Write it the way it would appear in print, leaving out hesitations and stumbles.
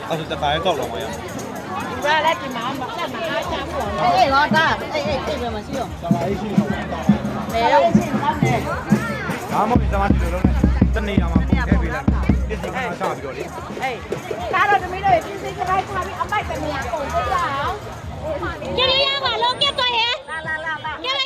အဲ့ဒါတခါရဲကောက်တော့မရဘူး ဒီကလည်းဒီမှာမကတ်မအားချမ်းပေါ့ အေးတော့ဒါအေးပဲမရှိတော့ သမားကြီးရှိတော့ လေတော့ချင်းကောင်းတယ် ဒါမှမဟုတ်သမားဒီလိုလုပ်နေတနေရာမှာပုံထည့်ပေးလိုက်ပစ္စည်းကချပြီးတော့လေ အေးကားတော့သမီးတို့ပြင်းစိတ်ကြိုက်ထားပြီးအမိုက်တနေရာကုန်ပြရအောင် ကျရရပါလောကက်သွားရဲ့ လာ